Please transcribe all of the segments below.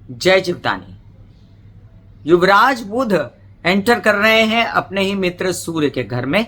जय जीवदानी। युवराज बुध एंटर कर रहे हैं अपने ही मित्र सूर्य के घर में,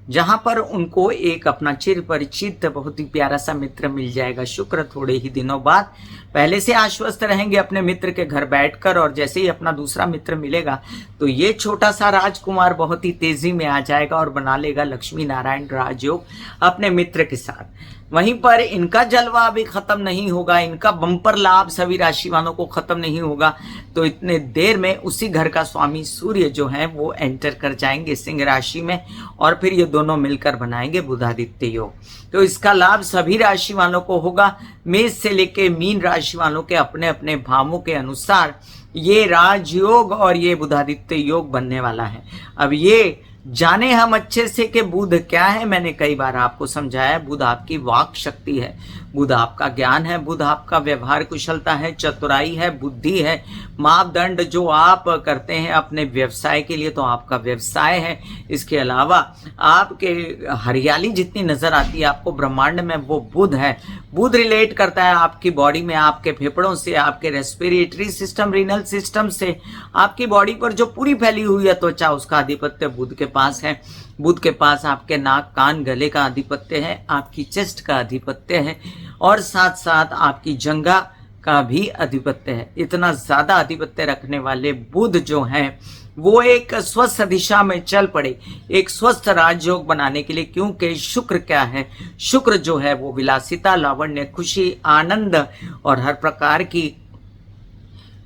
जहां पर उनको एक अपना चिर परिचित बहुत ही प्यारा सा मित्र मिल जाएगा शुक्र थोड़े ही दिनों बाद। पहले से आश्वस्त रहेंगे अपने मित्र के घर बैठकर, और जैसे ही अपना दूसरा मित्र मिलेगा तो ये छोटा सा राजकुमार बहुत ही तेजी में आ जाएगा और बना लेगा लक्ष्मी नारायण राजयोग अपने मित्र के साथ। वहीं पर इनका जलवा अभी खत्म नहीं होगा, इनका बम्पर लाभ सभी राशि वालों को खत्म नहीं होगा, तो इतने देर में उसी घर का स्वामी सूर्य जो है वो एंटर कर जाएंगे सिंह राशि में, और फिर ये दोनों मिलकर बनाएंगे बुधादित्य योग। तो इसका लाभ सभी राशि वालों को होगा। मेष से लेके मीन राशि वालों के अपने अपने भावों के अनुसार ये राजयोग और ये बुधादित्य योग बनने वाला है। अब ये जाने हम अच्छे से कि बुध क्या है। मैंने कई बार आपको समझाया, बुध आपकी वाक शक्ति है, बुध आपका ज्ञान है, बुध आपका व्यवहार कुशलता है, चतुराई है, बुद्धि है, मापदंड जो आप करते हैं अपने व्यवसाय के लिए तो आपका व्यवसाय है। इसके अलावा आपके हरियाली जितनी नजर आती है आपको ब्रह्मांड में वो बुध है। बुध रिलेट करता है आपकी बॉडी में, आपके फेफड़ों से, आपके रेस्पिरेटरी सिस्टम, रीनल सिस्टम से, आपकी बॉडी पर जो पूरी फैली हुई है त्वचा, उसका आधिपत्य बुध के पास है। बुध के पास आपके नाक, कान, गले का आधिपत्य है, आपकी चेस्ट का आधिपत्य है, और साथ साथ आपकी जंघा का भी आधिपत्य है। इतना ज्यादा आधिपत्य रखने वाले बुध जो हैं वो एक स्वस्थ दिशा में चल पड़े एक स्वस्थ राजयोग बनाने के लिए, क्योंकि शुक्र क्या है, शुक्र जो है वो विलासिता, लावण्य, खुशी, आनंद और हर प्रकार की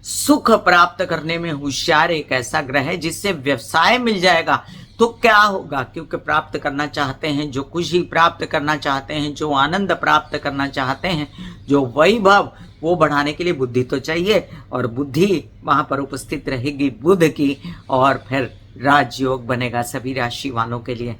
सुख प्राप्त करने में होशियार एक ऐसा ग्रह है जिससे व्यवसाय मिल जाएगा। तो क्या होगा, क्योंकि प्राप्त करना चाहते हैं, जो खुशी प्राप्त करना चाहते हैं, जो आनंद प्राप्त करना चाहते हैं, जो वैभव, वो बढ़ाने के लिए बुद्धि तो चाहिए, और बुद्धि वहां पर उपस्थित रहेगी बुध की, और फिर राजयोग बनेगा सभी राशि वालों के लिए।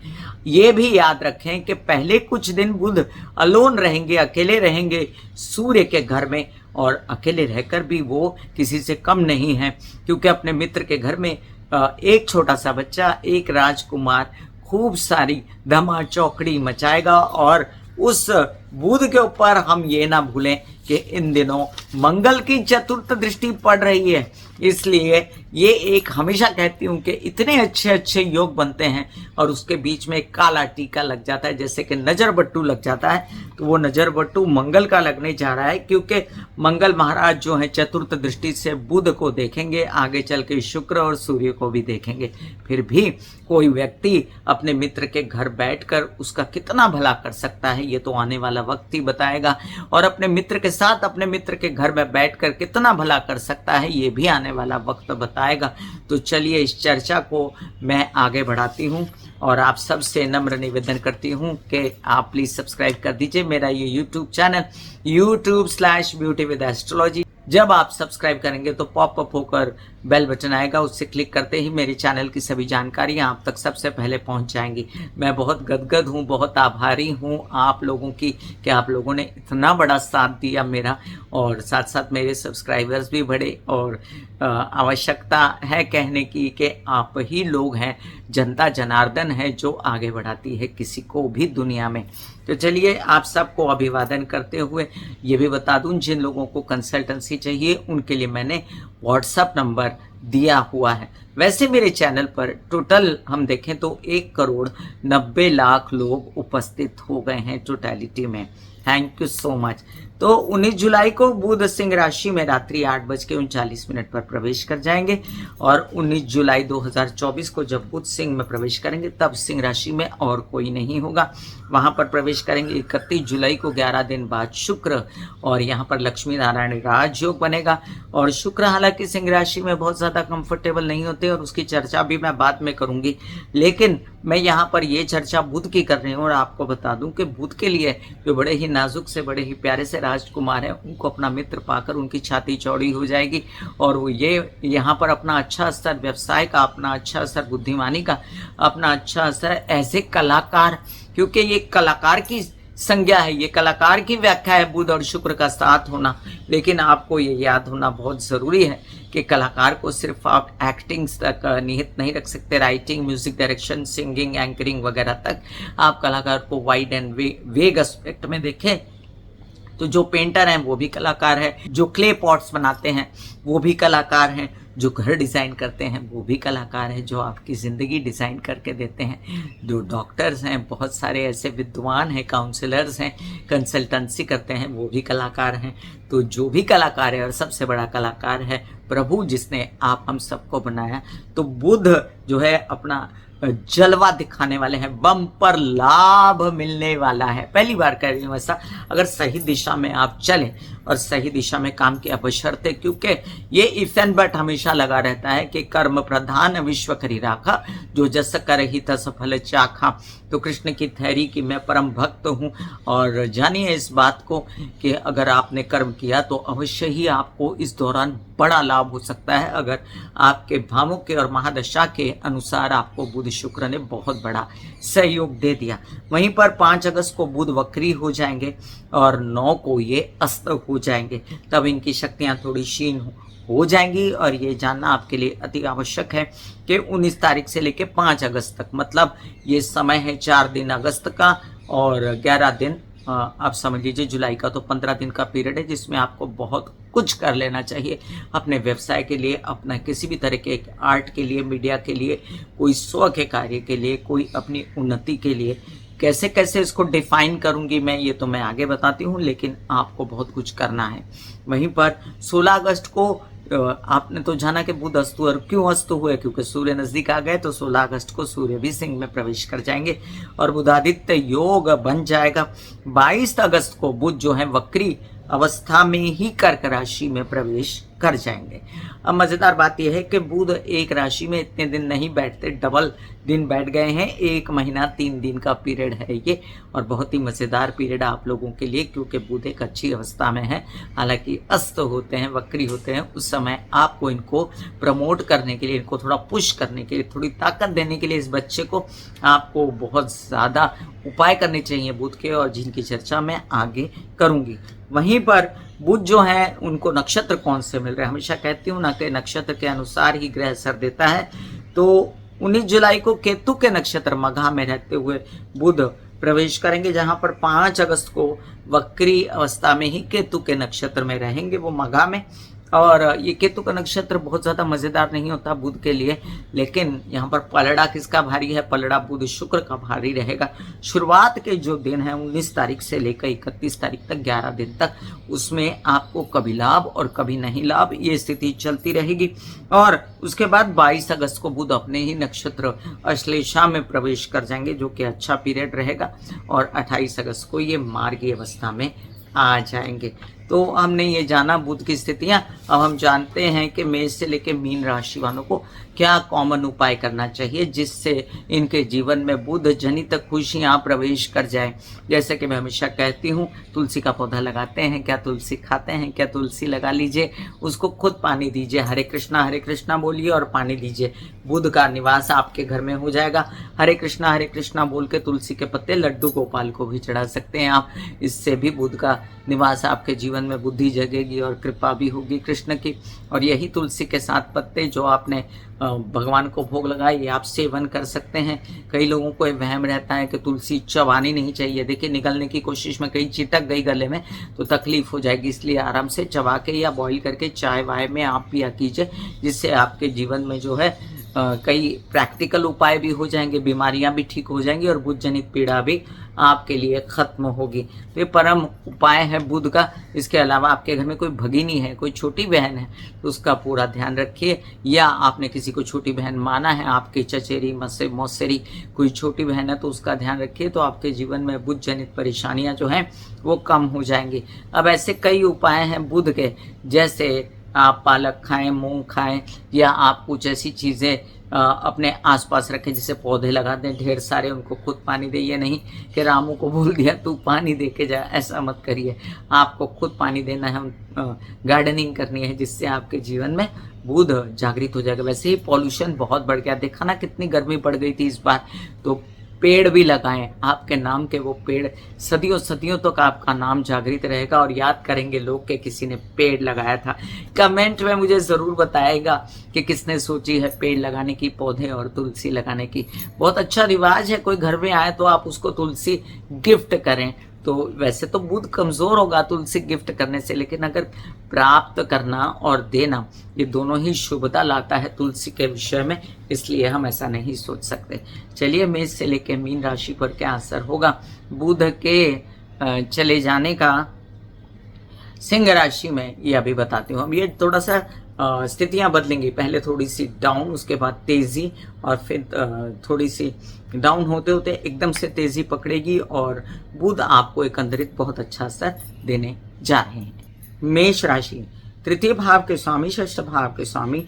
ये भी याद रखें कि पहले कुछ दिन बुध अलोन रहेंगे, अकेले रहेंगे सूर्य के घर में, और अकेले रहकर भी वो किसी से कम नहीं है, क्योंकि अपने मित्र के घर में एक छोटा सा बच्चा, एक राजकुमार खूब सारी धमा चौकड़ी मचाएगा। और उस बुध के ऊपर हम ये ना भूलें कि इन दिनों मंगल की चतुर्थ दृष्टि पड़ रही है, इसलिए ये एक हमेशा कहती हूँ कि इतने अच्छे अच्छे योग बनते हैं और उसके बीच में काला टीका लग जाता है, जैसे कि नजर बट्टू लग जाता है, तो वो नजर बट्टू मंगल का लगने जा रहा है, क्योंकि मंगल महाराज जो है चतुर्थ दृष्टि से बुध को देखेंगे, आगे चल के शुक्र और सूर्य को भी देखेंगे। फिर भी कोई व्यक्ति अपने मित्र के घर बैठकर उसका कितना भला कर सकता है ये तो आने वाला वक्त ही बताएगा, और अपने मित्र के साथ अपने मित्र के घर में बैठकर कितना भला कर सकता है ये भी आने वाला वक्त बताएगा। तो चलिए इस चर्चा को मैं आगे बढ़ाती हूँ, और आप सबसे नम्र निवेदन करती हूँ कि आप प्लीज सब्सक्राइब कर दीजिए मेरा ये YouTube channel YouTube/Beauty with Astrology। जब आप सब्सक्राइब करेंगे तो पॉपअप होकर बेल बटन आएगा, उससे क्लिक करते ही मेरे चैनल की सभी जानकारियां आप तक सबसे पहले पहुंच जाएंगी। मैं बहुत गदगद हूं, बहुत आभारी हूं आप लोगों की कि आप लोगों ने इतना बड़ा साथ दिया मेरा, और साथ साथ मेरे सब्सक्राइबर्स भी बढ़े, और आवश्यकता है कहने की कि आप ही लोग हैं, जनता जनार्दन है जो आगे बढ़ाती है किसी को भी दुनिया में। तो चलिए आप सबको अभिवादन करते हुए ये भी बता दूं, जिन लोगों को कंसल्टेंसी चाहिए उनके लिए मैंने व्हाट्सएप नंबर दिया हुआ है। वैसे मेरे चैनल पर टोटल हम देखें तो 1,90,00,000 लोग उपस्थित हो गए हैं टोटलिटी में। Thank you so much. तो 19 जुलाई को बुध सिंह राशि में रात्रि 8:39 पर प्रवेश कर जाएंगे, और 19 जुलाई 2024 को जब बुध सिंह में प्रवेश करेंगे तब सिंह राशि में और कोई नहीं होगा, वहां पर प्रवेश करेंगे 31 जुलाई को 11 दिन बाद शुक्र, और यहाँ पर लक्ष्मी नारायण राजयोग बनेगा। और शुक्र हालांकि सिंह राशि में बहुत ज्यादा कंफर्टेबल नहीं होते, और उसकी चर्चा भी मैं बाद में करूंगी, लेकिन मैं यहाँ पर ये चर्चा बुध की कर रही हूँ। और आपको बता दूं कि बुध के लिए जो बड़े ही नाजुक से, बड़े ही प्यारे से राजकुमार है, उनको अपना मित्र पाकर उनकी छाती चौड़ी हो जाएगी, और वो ये यहाँ पर अपना अच्छा असर व्यवसाय का, अपना अच्छा असर बुद्धिमानी का, अपना अच्छा असर ऐसे कलाकार, क्योंकि ये कलाकार की संज्ञा है, ये कलाकार की व्याख्या है बुध और शुक्र का साथ होना। लेकिन आपको ये याद होना बहुत जरूरी है कि कलाकार को सिर्फ आप एक्टिंग तक निहित नहीं रख सकते, writing, music direction, singing, anchoring वगैरह तक आप कलाकार को वाइड एंड वेग एस्पेक्ट में देखें तो जो पेंटर हैं वो भी कलाकार है, जो क्ले पॉट्स बनाते हैं वो भी कलाकार हैं, जो घर डिज़ाइन करते हैं वो भी कलाकार हैं, जो आपकी ज़िंदगी डिज़ाइन करके देते हैं, जो डॉक्टर्स हैं, बहुत सारे ऐसे विद्वान हैं, काउंसलर्स हैं, कंसल्टेंसी करते हैं, वो भी कलाकार हैं। तो जो भी कलाकार है और सबसे बड़ा कलाकार है प्रभु, जिसने आप हम सबको बनाया। तो बुध जो है अपना जलवा दिखाने वाले हैं, बम पर लाभ मिलने वाला है। पहली बार कह रही हूँ ऐसा। अगर सही दिशा में आप चलें और सही दिशा में काम किया बशर्ते, क्योंकि ये इफ एंड बट हमेशा लगा रहता है कि कर्म प्रधान विश्व करी राखा, जो जस कर ही तस फल चाखा। तो कृष्ण की थैरी की मैं परम भक्त हूँ, और जानिए इस बात को कि अगर आपने कर्म किया तो अवश्य ही आपको इस दौरान बड़ा लाभ हो सकता है, अगर आपके भावों के और महादशा के अनुसार आपको बुध शुक्र ने बहुत बड़ा सहयोग दे दिया। वहीं पर 5 अगस्त को बुध वक्री हो जाएंगे और 9 को ये अस्त हो जाएंगे, तब इनकी शक्तियां थोड़ी क्षीण हो जाएंगी। और ये जानना आपके लिए अति आवश्यक है कि 19 तारीख से लेकर 5 अगस्त तक, मतलब ये समय है 4 दिन अगस्त का और 11 दिन आप समझ लीजिए जुलाई का, तो 15 दिन का पीरियड है, जिसमें आपको बहुत कुछ कर लेना चाहिए अपने व्यवसाय के लिए, अपना किसी भी तरह के आर्ट के लिए, मीडिया के लिए, कोई स्व के कार्य के लिए, कोई अपनी उन्नति के लिए। कैसे कैसे इसको डिफाइन करूंगी मैं, ये तो मैं आगे बताती हूँ, लेकिन आपको बहुत कुछ करना है। वहीं पर 16 अगस्त को आपने तो जाना कि बुध अस्त हुए, और क्यों अस्त हुए, क्योंकि सूर्य नजदीक आ गए, तो 16 अगस्त को सूर्य भी सिंह में प्रवेश कर जाएंगे और बुधादित्य योग बन जाएगा। 22 अगस्त को बुध जो है वक्री अवस्था में ही कर्क राशि में प्रवेश कर जाएंगे। अब मजेदार बात यह है कि बुध एक राशि में इतने दिन नहीं बैठते, डबल दिन बैठ गए हैं। 1 महीना 3 दिन का पीरियड है ये, और बहुत ही मजेदार पीरियड आप लोगों के लिए, क्योंकि बुध एक अच्छी अवस्था में है। हालांकि अस्त होते हैं, वक्री होते हैं, उस समय आपको इनको प्रमोट करने के लिए, इनको थोड़ा पुश करने के लिए, थोड़ी ताकत देने के लिए इस बच्चे को आपको बहुत ज़्यादा उपाय करने चाहिए बुध के, और जिनकी चर्चा मैं आगे करूंगी। वहीं पर बुध जो है उनको नक्षत्र कौन से मिल रहे हैं, हमेशा कहती हूँ ना कि नक्षत्र के अनुसार ही ग्रह असर देता है। तो 19 जुलाई को केतु के नक्षत्र मघा में रहते हुए बुध प्रवेश करेंगे, जहां पर 5 अगस्त को वक्री अवस्था में ही केतु के नक्षत्र में रहेंगे, वो मघा में। और ये केतु का नक्षत्र बहुत ज़्यादा मज़ेदार नहीं होता बुध के लिए, लेकिन यहाँ पर पलड़ा किसका भारी है, पलड़ा बुध शुक्र का भारी रहेगा। शुरुआत के जो दिन है 19 तारीख से लेकर 31 तारीख तक, 11 दिन तक, उसमें आपको कभी लाभ और कभी नहीं लाभ, ये स्थिति चलती रहेगी। और उसके बाद 22 अगस्त को बुध अपने ही नक्षत्र अश्लेषा में प्रवेश कर जाएंगे, जो कि अच्छा पीरियड रहेगा, और 28 अगस्त को ये मार्गी अवस्था में आ जाएंगे। तो हमने ये जाना बुध की स्थितियां। अब हम जानते हैं कि मेष से लेकर मीन राशि वालों को क्या कॉमन उपाय करना चाहिए, जिससे इनके जीवन में बुध जनित खुशियां प्रवेश कर जाए। जैसे कि मैं हमेशा कहती हूँ, तुलसी का पौधा लगाते हैं क्या, तुलसी खाते हैं क्या, तुलसी लगा लीजिए, उसको खुद पानी दीजिए, हरे कृष्णा बोलिए और पानी दीजिए, बुध का निवास आपके घर में हो जाएगा। हरे कृष्णा बोल के तुलसी के पत्ते लड्डू गोपाल को भी चढ़ा सकते हैं आप, इससे भी बुध का निवास आपके जीवन में बुद्धि जगेगी और कृपा भी होगी कृष्ण की। और यही तुलसी के 7 पत्ते जो आपने भगवान को भोग लगाए, ये आप सेवन कर सकते हैं। कई लोगों को वहम रहता है कि तुलसी चबानी नहीं चाहिए, देखिए निगलने की कोशिश में कहीं चिटक गई गले में तो तकलीफ हो जाएगी, इसलिए आराम से चबा के या बॉईल करके चाय वाय में आप पिया कीजिए, जिससे आपके जीवन में जो है कई प्रैक्टिकल उपाय भी हो जाएंगे, बीमारियां भी ठीक हो जाएंगी और बुध जनित पीड़ा भी आपके लिए खत्म होगी। तो ये परम उपाय है बुध का। इसके अलावा आपके घर में कोई भगिनी है, कोई छोटी बहन है, तो उसका पूरा ध्यान रखिए, या आपने किसी को छोटी बहन माना है, आपकी चचेरी मौसेरी कोई छोटी बहन है, तो उसका ध्यान रखिए, तो आपके जीवन में बुध जनित परेशानियां जो हैं वो कम हो जाएंगी। अब ऐसे कई उपाय हैं बुध के, जैसे आप पालक खाएं, मूंग खाएं, या आप कुछ ऐसी चीज़ें अपने आसपास रखें, जैसे पौधे लगा दें ढेर सारे, उनको खुद पानी दे। ये नहीं कि रामू को बोल दिया तू पानी दे के जा, ऐसा मत करिए, आपको खुद पानी देना है, गार्डनिंग करनी है, जिससे आपके जीवन में बुध जागृत हो जाएगा। वैसे ही पॉल्यूशन बहुत बढ़ गया, देखा ना कितनी गर्मी बढ़ गई थी इस बार, तो पेड़ भी लगाएं, आपके नाम के वो पेड़ सदियों सदियों तक आपका नाम जागृत रहेगा और याद करेंगे लोग कि किसी ने पेड़ लगाया था। कमेंट में मुझे ज़रूर बताएगा कि किसने सोची है पेड़ लगाने की, पौधे और तुलसी लगाने की। बहुत अच्छा रिवाज है, कोई घर में आए तो आप उसको तुलसी गिफ्ट करें, तो वैसे तो बुध कमज़ोर होगा तुलसी गिफ्ट करने से, लेकिन अगर प्राप्त करना और देना ये दोनों ही शुभता लाता है तुलसी के विषय में, इसलिए हम ऐसा नहीं सोच सकते। चलिए मेष से लेकर मीन राशि पर क्या असर होगा बुध के चले जाने का सिंह राशि में, ये अभी बताती हूँ। हम ये थोड़ा सा स्थितियाँ बदलेंगी, पहले थोड़ी सी डाउन, उसके बाद तेज़ी, और फिर थोड़ी सी डाउन होते होते एकदम से तेज़ी पकड़ेगी और बुध आपको एकंदरित बहुत अच्छा असर देने जा रहे हैं। मेष राशि, तृतीय भाव के स्वामी, षष्ठ भाव के स्वामी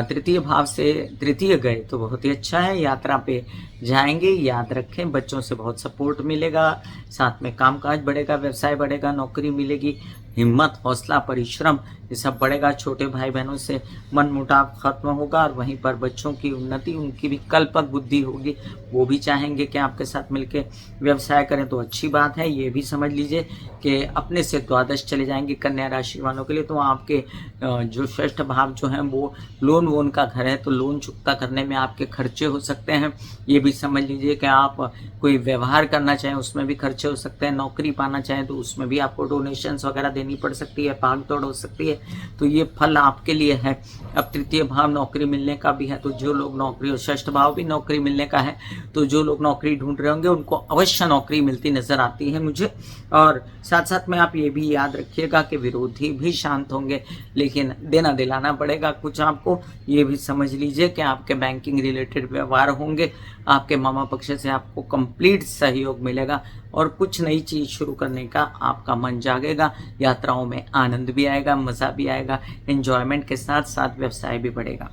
तृतीय भाव से तृतीय गए तो बहुत ही अच्छा है। यात्रा पे जाएंगे, याद रखें बच्चों से बहुत सपोर्ट मिलेगा, साथ में कामकाज बढ़ेगा, व्यवसाय बढ़ेगा, नौकरी मिलेगी, हिम्मत, हौसला, परिश्रम ये सब बढ़ेगा। छोटे भाई बहनों से मन मुटाव खत्म होगा और वहीं पर बच्चों की उन्नति, उनकी भी कल्पक बुद्धि होगी, वो भी चाहेंगे कि आपके साथ मिलकर व्यवसाय करें, तो अच्छी बात है। ये भी समझ लीजिए कि अपने से द्वादश चले जाएंगे कन्या राशि वालों के लिए, तो आपके जो षष्ठ भाव जो हैं वो लोन वोन का घर है, तो लोन चुकता करने में आपके खर्चे हो सकते हैं। ये भी समझ लीजिए कि आप कोई व्यवहार करना चाहें उसमें भी खर्चे हो सकते हैं, नौकरी पाना चाहें तो उसमें भी आपको डोनेशंस वगैरह देनी पड़ सकती है, भाग दौड़ हो सकती है, तो ये फल आपके लिए है। अब तृतीय भाव नौकरी मिलने का भी है, तो जो लोग नौकरी, और षष्ठ भाव भी नौकरी मिलने का है, तो जो लोग नौकरी ढूंढ रहे होंगे उनको अवश्य नौकरी मिलती नजर आती है मुझे। और साथ साथ में आप ये भी याद रखिएगा कि विरोधी भी शांत होंगे, लेकिन देना दिलाना पड़ेगा कुछ आपको। ये भी समझ लीजिए कि आपके बैंकिंग रिलेटेड व्यवहार होंगे, आपके मामा पक्ष से आपको कंप्लीट सहयोग मिलेगा और कुछ नई चीज़ शुरू करने का आपका मन जागेगा। यात्राओं में आनंद भी आएगा, मज़ा भी आएगा, एंजॉयमेंट के साथ साथ व्यवसाय भी बढ़ेगा।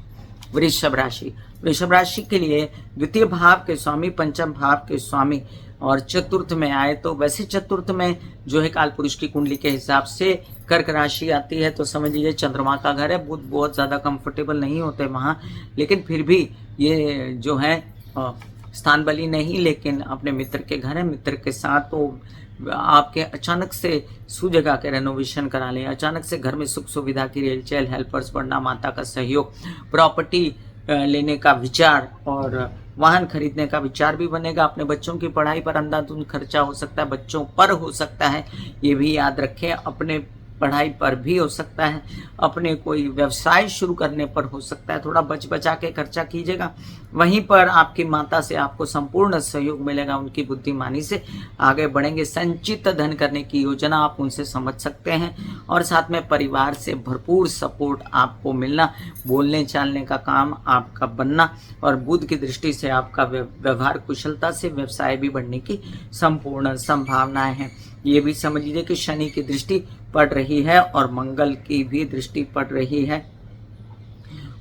वृषभ राशि, वृषभ राशि के लिए द्वितीय भाव के स्वामी, पंचम भाव के स्वामी और चतुर्थ में आए, तो वैसे चतुर्थ में जो है काल पुरुष की कुंडली के हिसाब से कर्क राशि आती है, तो समझ लीजिए चंद्रमा का घर है। बुध बहुत ज़्यादा कंफर्टेबल नहीं होते वहाँ, लेकिन फिर भी ये जो है स्थान बली नहीं, लेकिन अपने मित्र के घर है, मित्र के साथ तो आपके अचानक से जगह के रेनोवेशन करा लें, अचानक से घर में सुख सुविधा की रेलचेल, हेल्पर्स बढ़ना, माता का सहयोग, प्रॉपर्टी लेने का विचार और वाहन खरीदने का विचार भी बनेगा। अपने बच्चों की पढ़ाई पर अंधाधुंध खर्चा हो सकता है, बच्चों पर हो सकता है, ये भी याद रखें। अपने पढ़ाई पर भी हो सकता है, अपने कोई व्यवसाय शुरू करने पर हो सकता है, थोड़ा बच बचा के खर्चा कीजिएगा। वहीं पर आपकी माता से आपको संपूर्ण सहयोग मिलेगा, उनकी बुद्धिमानी से आगे बढ़ेंगे। संचित धन करने की योजना आप उनसे समझ सकते हैं और साथ में परिवार से भरपूर सपोर्ट आपको मिलना, बोलने चालने का काम आपका बनना और बुध की दृष्टि से आपका व्यवहार कुशलता से व्यवसाय भी बढ़ने की संपूर्ण संभावनाएं हैं। ये भी समझ लीजिए कि शनि की दृष्टि पड़ रही है और मंगल की भी दृष्टि पड़ रही है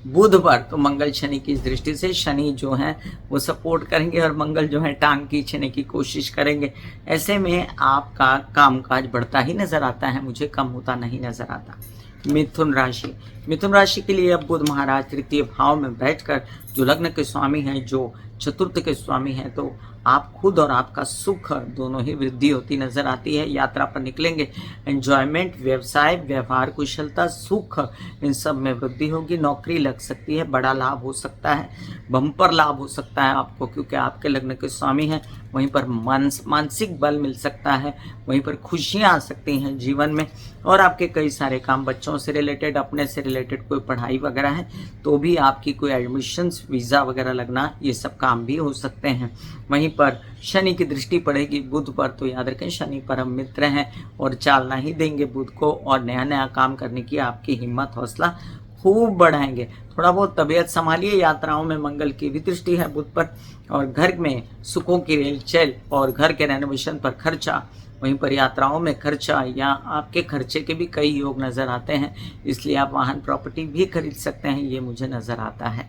बुध पर, तो मंगल शनि की दृष्टि से शनि जो है वो सपोर्ट करेंगे और मंगल जो है टांग खींचने की कोशिश करेंगे। ऐसे में आपका कामकाज बढ़ता ही नजर आता है, मुझे कम होता नहीं नजर आता। मिथुन राशि, मिथुन राशि के लिए अब बुध महाराज तृतीय भाव में बैठकर जो लग्न के स्वामी हैं, जो चतुर्थ के स्वामी हैं, तो आप खुद और आपका सुख दोनों ही वृद्धि होती नजर आती है। यात्रा पर निकलेंगे, एंजॉयमेंट, व्यवसाय, व्यवहार कुशलता, सुख, इन सब में वृद्धि होगी। नौकरी लग सकती है, बड़ा लाभ हो सकता है, बम्पर लाभ हो सकता है आपको, क्योंकि आपके लग्न के स्वामी हैं। वहीं पर मानसिक बल मिल सकता है, वहीं पर खुशियाँ आ सकती हैं जीवन में और आपके कई सारे काम, बच्चों से रिलेटेड, अपने से रिलेटेड कोई पढ़ाई वगैरह है तो भी आपकी कोई एडमिशन्स, वीज़ा वगैरह लगना, ये सब काम भी हो सकते हैं। वहीं पर शनि की दृष्टि पड़ेगी बुध पर, तो याद रखें शनि परम मित्र हैं और चालना ही देंगे बुध को और नया नया काम करने की आपकी हिम्मत, हौसला खूब बढ़ाएंगे। थोड़ा बहुत तबीयत संभालिए। यात्राओं में मंगल की भी दृष्टि है बुध पर और घर में सुखों की रेलचेल और घर के रेनोवेशन पर खर्चा, वहीं पर यात्राओं में खर्चा या आपके खर्चे के भी कई योग नज़र आते हैं, इसलिए आप वाहन प्रॉपर्टी भी खरीद सकते हैं, ये मुझे नज़र आता है।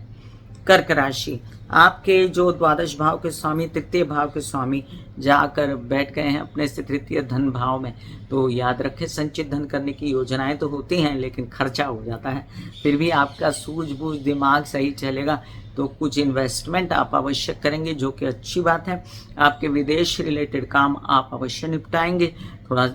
कर्क राशि, आपके जो द्वादश भाव के स्वामी, तृतीय भाव के स्वामी जाकर बैठ गए हैं अपने से तृतीय धन भाव में, तो याद रखें संचित धन करने की योजनाएं तो होती हैं लेकिन खर्चा हो जाता है। फिर भी आपका सूझबूझ दिमाग सही चलेगा, तो कुछ इन्वेस्टमेंट आप अवश्य करेंगे, जो कि अच्छी बात है। आपके विदेश रिलेटेड काम आप अवश्य निपटाएंगे। थोड़ा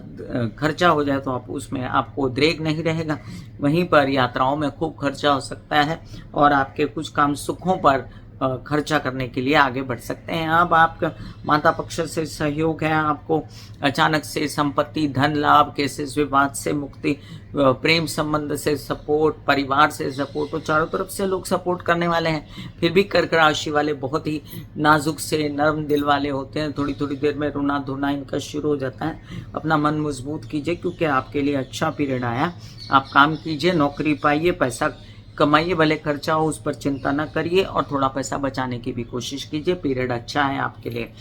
खर्चा हो जाए तो आप उसमें आपको उद्रेक नहीं रहेगा। वहीं पर यात्राओं में खूब खर्चा हो सकता है और आपके कुछ काम सुखों पर खर्चा करने के लिए आगे बढ़ सकते हैं। अब आपका माता पक्ष से सहयोग है, आपको अचानक से संपत्ति, धन लाभ, केसेस विवाद से मुक्ति, प्रेम संबंध से सपोर्ट, परिवार से सपोर्ट, तो चारों तरफ से लोग सपोर्ट करने वाले हैं। फिर भी कर्क राशि वाले बहुत ही नाजुक से नरम दिल वाले होते हैं, थोड़ी थोड़ी देर में रोना धोना इनका शुरू हो जाता है। अपना मन मजबूत कीजिए क्योंकि आपके लिए अच्छा पीरियड आया। आप काम कीजिए, नौकरी पाइए, पैसा कमाइए, भले खर्चा हो उस पर चिंता न करिए और थोड़ा पैसा बचाने की भी कोशिश कीजिए। पीरियड अच्छा है आपके लिए।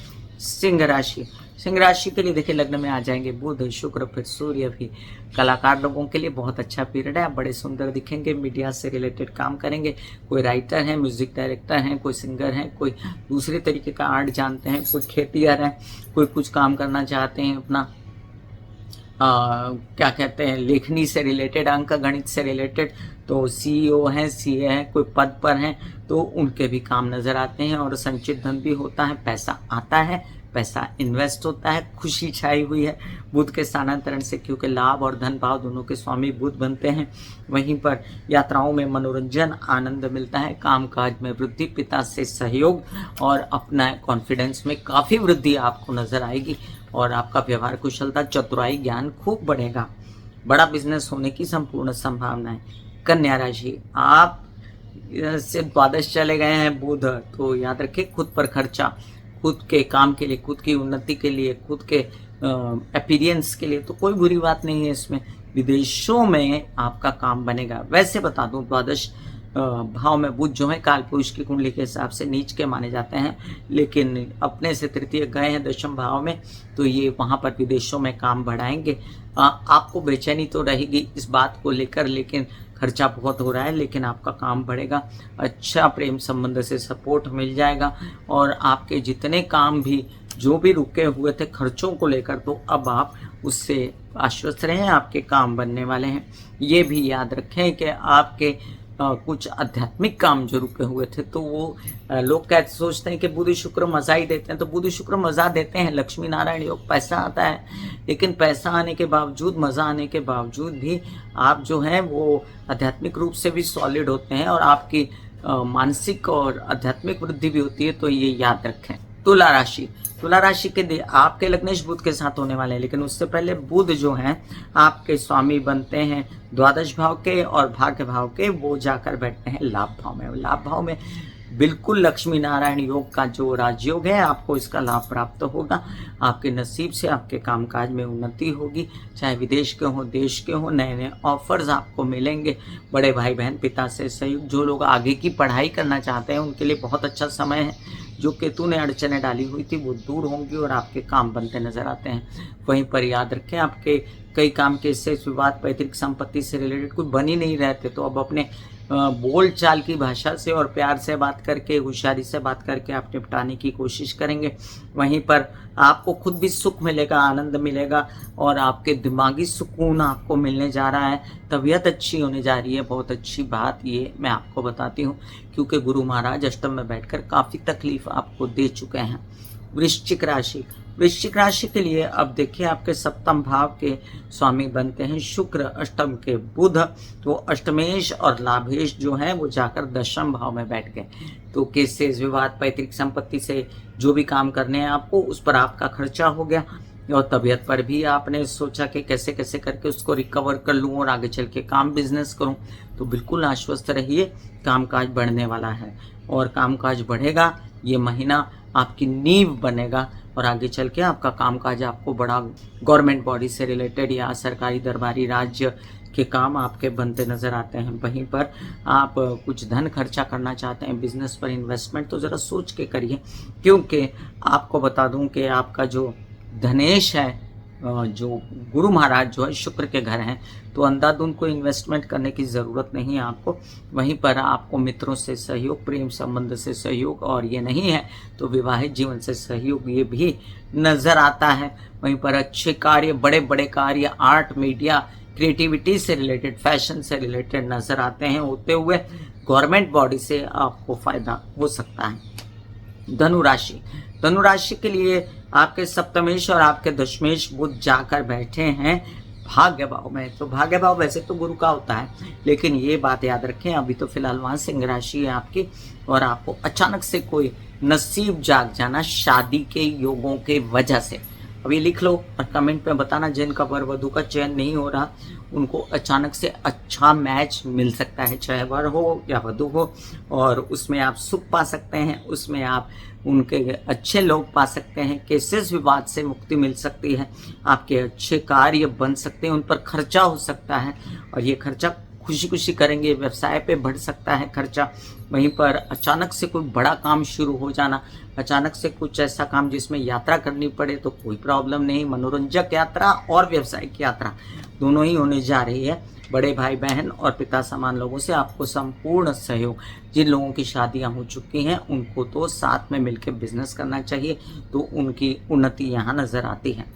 सिंह राशि, सिंह राशि के लिए देखिए लग्न में आ जाएंगे बुध, शुक्र, फिर सूर्य भी। कलाकार लोगों के लिए बहुत अच्छा पीरियड है, आप बड़े सुंदर दिखेंगे, मीडिया से रिलेटेड काम करेंगे। कोई राइटर हैं, म्यूजिक डायरेक्टर हैं, कोई सिंगर हैं, कोई दूसरे तरीके का आर्ट जानते हैं, कोई खेतीहर हैं, कोई कुछ काम करना चाहते हैं अपना क्या कहते हैं लेखनी से रिलेटेड, अंक गणित से रिलेटेड, तो सीईओ हैं, सीए हैं, कोई पद पर हैं तो उनके भी काम नज़र आते हैं। और संचित धन भी होता है, पैसा आता है, पैसा इन्वेस्ट होता है, खुशी छाई हुई है बुध के स्थानांतरण से, क्योंकि लाभ और धन भाव दोनों के स्वामी बुध बनते हैं। वहीं पर यात्राओं में मनोरंजन, आनंद मिलता है, कामकाज में वृद्धि, पिता से सहयोग और अपना कॉन्फिडेंस में काफ़ी वृद्धि आपको नजर आएगी। और आपका व्यवहार कुशलता, चतुराई, ज्ञान खूब बढ़ेगा। बड़ा बिजनेस होने की संपूर्ण संभावना है। कन्या राशि, आप से द्वादश चले गए हैं बुध, तो याद रखिए खुद पर खर्चा, खुद के काम के लिए, खुद की उन्नति के लिए, खुद के अपीयरेंस के लिए, तो कोई बुरी बात नहीं है इसमें। विदेशों में आपका काम बनेगा। वैसे बता दूं द्वादश भाव में बुध जो है काल पुरुष की कुंडली के हिसाब से नीच के माने जाते हैं, लेकिन अपने से तृतीय गए हैं दशम भाव में, तो ये वहाँ पर विदेशों में काम बढ़ाएंगे। आपको बेचैनी तो रहेगी इस बात को लेकर, लेकिन खर्चा बहुत हो रहा है, लेकिन आपका काम बढ़ेगा। अच्छा प्रेम संबंध से सपोर्ट मिल जाएगा और आपके जितने काम भी जो भी रुके हुए थे खर्चों को लेकर, तो अब आप उससे आश्वस्त रहें, आपके काम बनने वाले हैं। ये भी याद रखें कि आपके कुछ आध्यात्मिक काम जो रुके हुए थे, तो वो लोग क्या सोचते हैं कि बुध शुक्र मज़ा ही देते हैं, तो बुध शुक्र मज़ा देते हैं, लक्ष्मी नारायण योग, पैसा आता है, लेकिन पैसा आने के बावजूद, मज़ा आने के बावजूद भी आप जो हैं वो आध्यात्मिक रूप से भी सॉलिड होते हैं और आपकी मानसिक और आध्यात्मिक वृद्धि भी होती है, तो ये याद रखें। तुला राशि, तुला राशि के आपके लग्नेश बुध के साथ होने वाले हैं, लेकिन उससे पहले बुध जो हैं आपके स्वामी बनते हैं द्वादश भाव के और भाग्य भाव के, वो जाकर बैठते हैं लाभ भाव में। लाभ भाव में बिल्कुल लक्ष्मी नारायण योग का जो राजयोग है, आपको इसका लाभ प्राप्त होगा। आपके नसीब से आपके कामकाज में उन्नति होगी, चाहे विदेश के हो, देश के हो, नए नए ऑफर्स आपको मिलेंगे। बड़े भाई बहन, पिता से सहयोग, जो लोग आगे की पढ़ाई करना चाहते हैं उनके लिए बहुत अच्छा समय है। जो केतु ने अड़चने डाली हुई थी वो दूर होंगी और आपके काम बनते नजर आते हैं। वहीं पर याद रखें आपके कई काम के इससे विवाद, पैतृक संपत्ति से रिलेटेड कुछ बन ही नहीं रहते, तो अब अपने बोल चाल की भाषा से और प्यार से बात करके, होशियारी से बात करके आप निपटाने की कोशिश करेंगे। वहीं पर आपको खुद भी सुख मिलेगा, आनंद मिलेगा और आपके दिमागी सुकून आपको मिलने जा रहा है। तबीयत अच्छी होने जा रही है, बहुत अच्छी बात ये मैं आपको बताती हूँ, क्योंकि गुरु महाराज अष्टम में बैठकर काफ़ी तकलीफ आपको दे चुके हैं। वृश्चिक राशि, वृश्चिक राशि के लिए अब देखिए आपके सप्तम भाव के स्वामी बनते हैं शुक्र, अष्टम के बुध, तो अष्टमेश और लाभेश जो हैं वो जाकर दशम भाव में बैठ गए। तो केसेस, विवाद, पैतृक संपत्ति से जो भी काम करने हैं आपको, उस पर आपका खर्चा हो गया और तबीयत पर भी आपने सोचा कि कैसे कैसे करके उसको रिकवर कर लूँ और आगे चल के काम बिजनेस करूँ। तो बिल्कुल आश्वस्त रहिए, कामकाज बढ़ने वाला है और कामकाज बढ़ेगा। ये महीना आपकी नींव बनेगा और आगे चल के आपका कामकाज आपको बड़ा गवर्नमेंट बॉडी से रिलेटेड या सरकारी दरबारी राज्य के काम आपके बनते नज़र आते हैं। वहीं पर आप कुछ धन खर्चा करना चाहते हैं बिजनेस पर इन्वेस्टमेंट, तो ज़रा सोच के करिए, क्योंकि आपको बता दूं कि आपका जो धनेश है, जो गुरु महाराज जो है शुक्र के घर हैं, तो अंधाधुंध को इन्वेस्टमेंट करने की ज़रूरत नहीं है आपको। वहीं पर आपको मित्रों से सहयोग, प्रेम संबंध से सहयोग और ये नहीं है तो विवाहित जीवन से सहयोग, ये भी नज़र आता है। वहीं पर अच्छे कार्य, बड़े बड़े कार्य, आर्ट, मीडिया, क्रिएटिविटी से रिलेटेड, फैशन से रिलेटेड नज़र आते हैं होते हुए। गवर्नमेंट बॉडी से आपको फ़ायदा हो सकता है। धनु राशि, धनु राशि के लिए आपके सप्तमेश और आपके दशमेश बुध जाकर बैठे हैं भाग्य भाव में, तो भाग्य भाव वैसे तो गुरु का होता है, लेकिन ये बात याद रखें अभी तो फिलहाल वहां सिंह राशि है आपकी, और आपको अचानक से कोई नसीब जाग जाना शादी के योगों के वजह से। अभी लिख लो और कमेंट में बताना जिनका वर वधु का चयन नहीं हो रहा उनको अचानक से अच्छा मैच मिल सकता है, चाहे वर हो या वधु हो, और उसमें आप सुख पा सकते हैं, उसमें आप उनके अच्छे लोग पा सकते हैं, केसेस विवाद से मुक्ति मिल सकती है, आपके अच्छे कार्य बन सकते हैं, उन पर खर्चा हो सकता है और ये खर्चा खुशी खुशी करेंगे, व्यवसाय पे बढ़ सकता है खर्चा। वहीं पर अचानक से कोई बड़ा काम शुरू हो जाना, अचानक से कुछ ऐसा काम जिसमें यात्रा करनी पड़े तो कोई प्रॉब्लम नहीं, मनोरंजक यात्रा और व्यावसायिक यात्रा दोनों ही होने जा रही है। बड़े भाई बहन और पिता समान लोगों से आपको संपूर्ण सहयोग, जिन लोगों की शादियां हो चुकी हैं उनको तो साथ में मिलकर बिजनेस करना चाहिए, तो उनकी उन्नति यहाँ नजर आती है।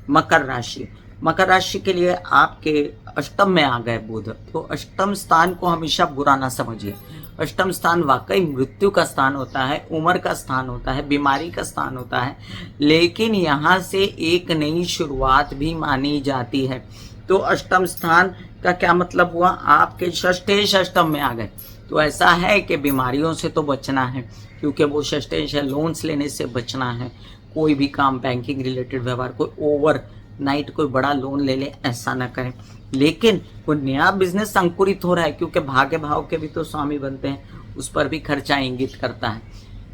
मकर राशि, मकर राशि के लिए आपके अष्टम में आ गए बुध, तो अष्टम स्थान को हमेशा बुरा ना समझिए। अष्टम स्थान वाकई मृत्यु का स्थान होता है, उम्र का स्थान होता है, बीमारी का स्थान होता है, लेकिन यहाँ से एक नई शुरुआत भी मानी जाती है। तो अष्टम स्थान का क्या मतलब हुआ, आपके षष्ठेश अष्टम में आ गए, तो ऐसा है कि बीमारियों से तो बचना है, क्योंकि वो षष्ठेश है, लोन्स लेने से बचना है, कोई भी काम बैंकिंग रिलेटेड व्यवहार, कोई ओवर नाइट कोई बड़ा लोन ले ले ऐसा ना करें। लेकिन कोई नया बिजनेस अंकुरित हो रहा है, क्योंकि भाग्य भाव के भी तो स्वामी बनते हैं, उस पर भी खर्चा इंगित करता है,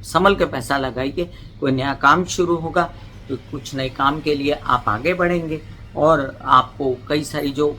संभल के पैसा लगाइए। कोई नया काम शुरू होगा तो कुछ नए काम के लिए आप आगे बढ़ेंगे, और आपको कई सारी जो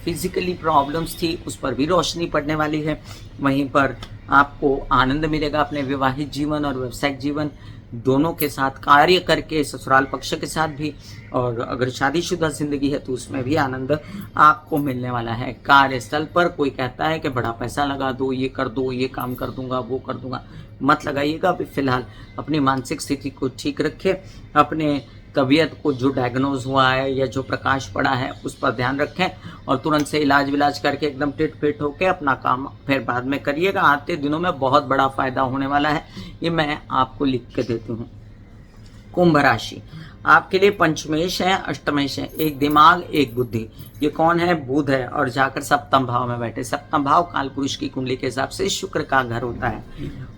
फिजिकली प्रॉब्लम्स थी उस पर भी रोशनी पड़ने वाली है। वहीं पर आपको आनंद मिलेगा अपने विवाहित जीवन और व्यवसायिक जीवन दोनों के साथ कार्य करके, ससुराल पक्ष के साथ भी, और अगर शादीशुदा जिंदगी है तो उसमें भी आनंद आपको मिलने वाला है। कार्यस्थल पर कोई कहता है कि बड़ा पैसा लगा दो, ये कर दो, ये काम कर दूंगा, वो कर दूंगा, मत लगाइएगा। अभी फिलहाल अपनी मानसिक स्थिति को ठीक रखें, अपने तबीयत को जो डायग्नोज हुआ है या जो प्रकाश पड़ा है उस पर ध्यान रखें, और तुरंत से इलाज विलाज करके एकदम टिट फिट होकर अपना काम फिर बाद में करिएगा। आते दिनों में बहुत बड़ा फायदा होने वाला है, ये मैं आपको लिख के देती हूँ। कुंभ राशि आपके लिए पंचमेश है, अष्टमेश है, एक दिमाग एक बुद्धि। ये कौन है, बुध है, और जाकर सप्तम भाव में बैठे। सप्तम भाव काल पुरुष की कुंडली के हिसाब से शुक्र का घर होता है,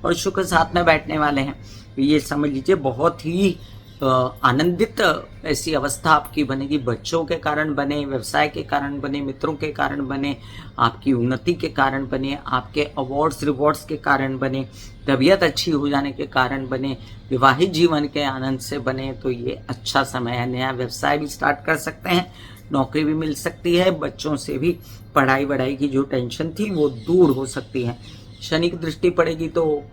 और शुक्र साथ में बैठने वाले हैं। ये समझ लीजिए बहुत ही आनंदित ऐसी अवस्था आपकी बनेगी, बच्चों के कारण बने, व्यवसाय के कारण बने, मित्रों के कारण बने, आपकी उन्नति के कारण बने, आपके अवार्ड्स रिवॉर्ड्स के कारण बने, तबीयत अच्छी हो जाने के कारण बने, विवाहित जीवन के आनंद से बने। तो ये अच्छा समय है, नया व्यवसाय भी स्टार्ट कर सकते हैं, नौकरी भी मिल सकती है, बच्चों से भी पढ़ाई वढ़ाई की जो टेंशन थी वो दूर हो सकती है। शनि की दृष्टि पड़ेगी तो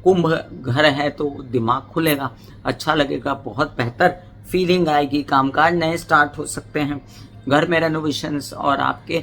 कुंभ घर है तो दिमाग खुलेगा, अच्छा लगेगा, बहुत बेहतर फीलिंग आएगी, कामकाज नए स्टार्ट हो सकते हैं, घर में रेनोवेशंस और आपके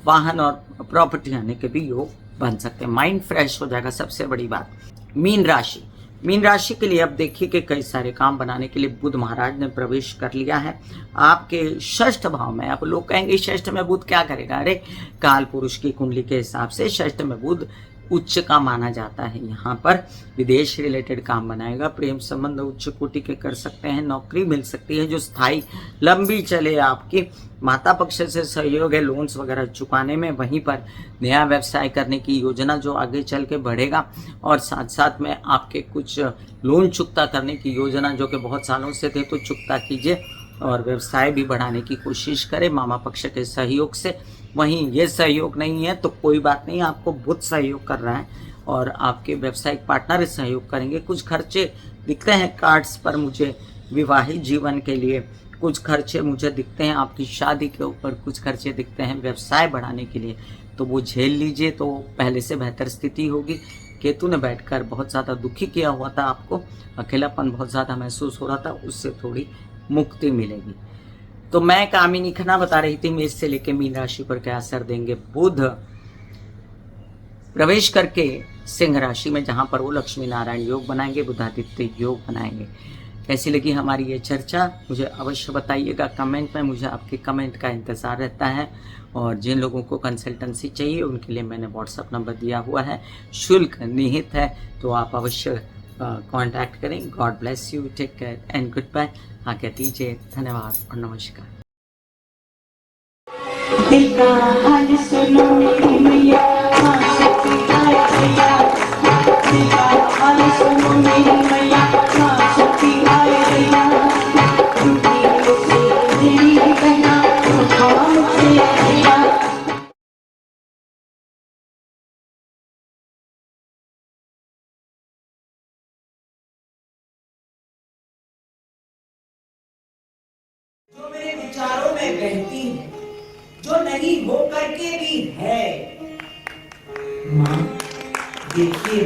वाहन और प्रॉपर्टी आने के भी योग बन सकते हैं, माइंड फ्रेश हो जाएगा। सबसे बड़ी बात मीन राशि, मीन राशि के लिए अब देखिए कि कई सारे काम बनाने के लिए बुध महाराज ने प्रवेश कर लिया है आपके षष्ठ भाव में। अब लोग कहेंगे षष्ठ में बुध क्या करेगा, अरे काल पुरुष की कुंडली के हिसाब से षष्ठ में बुध उच्च का माना जाता है। यहाँ पर विदेश रिलेटेड काम बनाएगा, प्रेम संबंध उच्च कोटि के कर सकते हैं, नौकरी मिल सकती है जो स्थायी लंबी चले, आपकी माता पक्ष से सहयोग है लोन्स वगैरह चुकाने में। वहीं पर नया व्यवसाय करने की योजना जो आगे चल के बढ़ेगा, और साथ साथ में आपके कुछ लोन चुकता करने की योजना जो कि बहुत सालों से थे तो चुकता कीजिए, और व्यवसाय भी बढ़ाने की कोशिश करें मामा पक्ष के सहयोग से। वहीं ये सहयोग नहीं है तो कोई बात नहीं, आपको बुध सहयोग कर रहा है और आपके व्यावसायिक पार्टनर सहयोग करेंगे। कुछ खर्चे दिखते हैं कार्ड्स पर मुझे विवाहित जीवन के लिए, कुछ खर्चे मुझे दिखते हैं आपकी शादी के ऊपर, कुछ खर्चे दिखते हैं व्यवसाय बढ़ाने के लिए, तो वो झेल लीजिए तो पहले से बेहतर स्थिति होगी। केतु ने बैठकर बहुत ज़्यादा दुखी किया हुआ था, आपको अकेलापन बहुत ज़्यादा महसूस हो रहा था, उससे थोड़ी मुक्ति मिलेगी। तो मैं कामिनी खन्ना बता रही थी मेष से लेके मीन राशि पर क्या असर देंगे बुध प्रवेश करके सिंह राशि में, जहां पर वो लक्ष्मी नारायण योग बनाएंगे, बुधादित्य योग बनाएंगे। कैसी लगी हमारी ये चर्चा मुझे अवश्य बताइएगा कमेंट में, मुझे आपके कमेंट का इंतज़ार रहता है। और जिन लोगों को कंसल्टेंसी चाहिए उनके लिए मैंने व्हाट्सअप नंबर दिया हुआ है, शुल्क निहित है, तो आप अवश्य कांटेक्ट करें। God bless you, take care and goodbye. आज्ञा दीजिए, धन्यवाद और नमस्कार। का हाल सुनो मेरी मैया, माँ शक्ति आए भैया। भक्ति का हाल सुनो मेरी मैया, माँ शक्ति आए भैया। टूटी से तेरी बहना उठा मुझसे भैया। जो मेरे विचारों में बहती है, जो नहीं हो करके भी है, माँ देखिए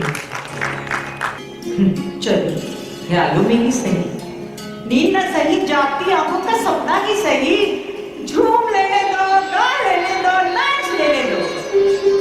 चलो ख्यालों में ही सही, नींद न सही, जागती आंखों का सपना ही सही, झूम लेने दो, गा लेने दो, नाच लेने दो।